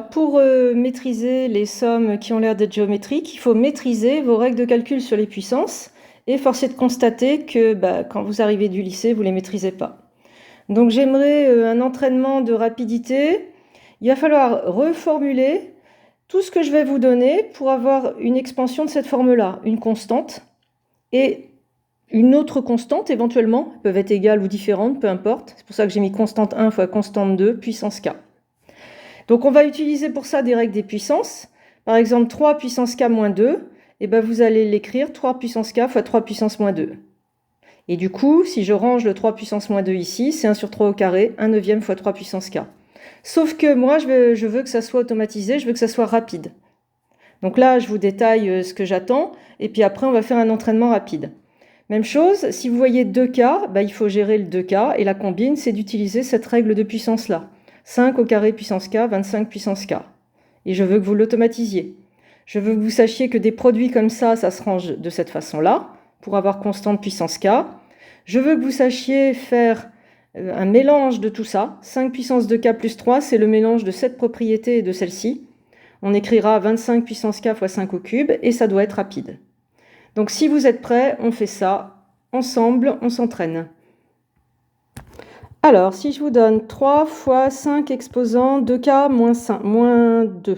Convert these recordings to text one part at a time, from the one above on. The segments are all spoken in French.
Alors, pour maîtriser les sommes qui ont l'air d'être géométriques, il faut maîtriser vos règles de calcul sur les puissances et force est de constater que quand vous arrivez du lycée, vous ne les maîtrisez pas. Donc, j'aimerais un entraînement de rapidité. Il va falloir reformuler tout ce que je vais vous donner pour avoir une expansion de cette forme-là, une constante et une autre constante éventuellement, elles peuvent être égales ou différentes, peu importe. C'est pour ça que j'ai mis constante 1 fois constante 2 puissance k. Donc on va utiliser pour ça des règles des puissances. Par exemple 3 puissance k moins 2, et vous allez l'écrire 3 puissance k fois 3 puissance moins 2. Et du coup, si je range le 3 puissance moins 2 ici, c'est 1 sur 3 au carré, 1 neuvième fois 3 puissance k. Sauf que moi, je veux que ça soit automatisé, je veux que ça soit rapide. Donc là, je vous détaille ce que j'attends, et puis après, on va faire un entraînement rapide. Même chose, si vous voyez 2k, il faut gérer le 2k, et la combine, c'est d'utiliser cette règle de puissance-là. 5 au carré puissance k, 25 puissance k. Et je veux que vous l'automatisiez. Je veux que vous sachiez que des produits comme ça se range de cette façon-là, pour avoir constante puissance k. Je veux que vous sachiez faire un mélange de tout ça. 5 puissance 2k plus 3, c'est le mélange de cette propriété et de celle-ci. On écrira 25 puissance k fois 5 au cube, et ça doit être rapide. Donc si vous êtes prêts, on fait ça. Ensemble, on s'entraîne. Alors, si je vous donne 3 fois 5 exposant 2k moins 2,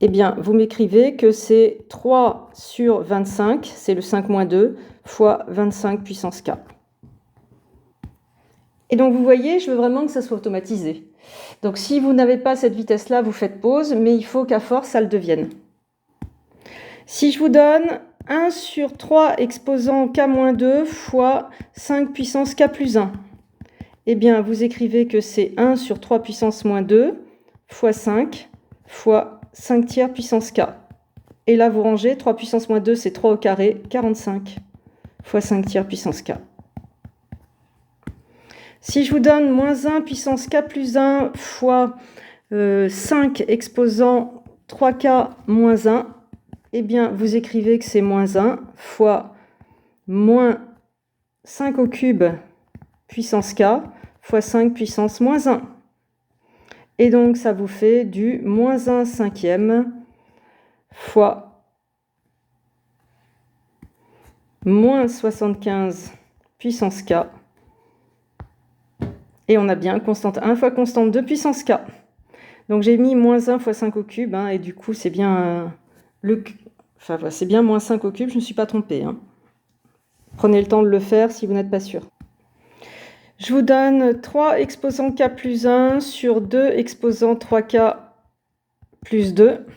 eh bien, vous m'écrivez que c'est 3 sur 25, c'est le 5 moins 2, fois 25 puissance k. Et donc, vous voyez, je veux vraiment que ça soit automatisé. Donc, si vous n'avez pas cette vitesse-là, vous faites pause, mais il faut qu'à force, ça le devienne. Si je vous donne 1 sur 3 exposant k moins 2 fois 5 puissance k plus 1, eh bien, vous écrivez que c'est 1 sur 3 puissance moins 2 fois 5 fois 5 tiers puissance k. Et là, vous rangez 3 puissance moins 2, c'est 3 au carré, 45 fois 5 tiers puissance k. Si je vous donne moins 1 puissance k plus 1 fois 5 exposant 3k moins 1, eh bien, vous écrivez que c'est moins 1 fois moins 5 au cube puissance k fois 5 puissance moins 1. Et donc, ça vous fait du moins 1 cinquième fois moins 75 puissance k. Et on a bien constante 1 fois constante 2 puissance k. Donc, j'ai mis moins 1 fois 5 au cube, et du coup, c'est bien c'est bien moins 5 au cube, je ne me suis pas trompée. Prenez le temps de le faire si vous n'êtes pas sûr. Je vous donne 3 exposant k plus 1 sur 2 exposant 3k plus 2.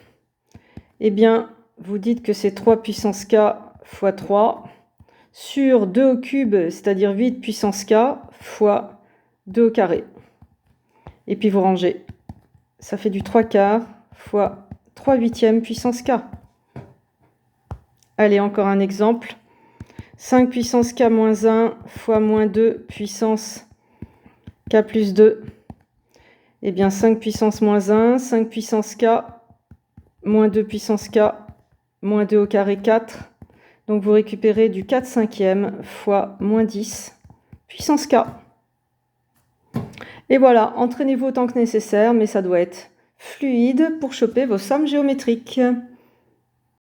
Eh bien, vous dites que c'est 3 puissance k fois 3 sur 2 au cube, c'est-à-dire 8 puissance k fois 2 au carré. Et puis vous rangez. Ça fait du 3 quarts fois 3 huitièmes puissance k. Allez, encore un exemple. 5 puissance k moins 1 fois moins 2 puissance k plus 2. Eh bien, 5 puissance moins 1, 5 puissance k, moins 2 puissance k, moins 2 au carré 4. Donc, vous récupérez du 4 cinquième fois moins 10 puissance k. Et voilà, entraînez-vous autant que nécessaire, mais ça doit être fluide pour choper vos sommes géométriques.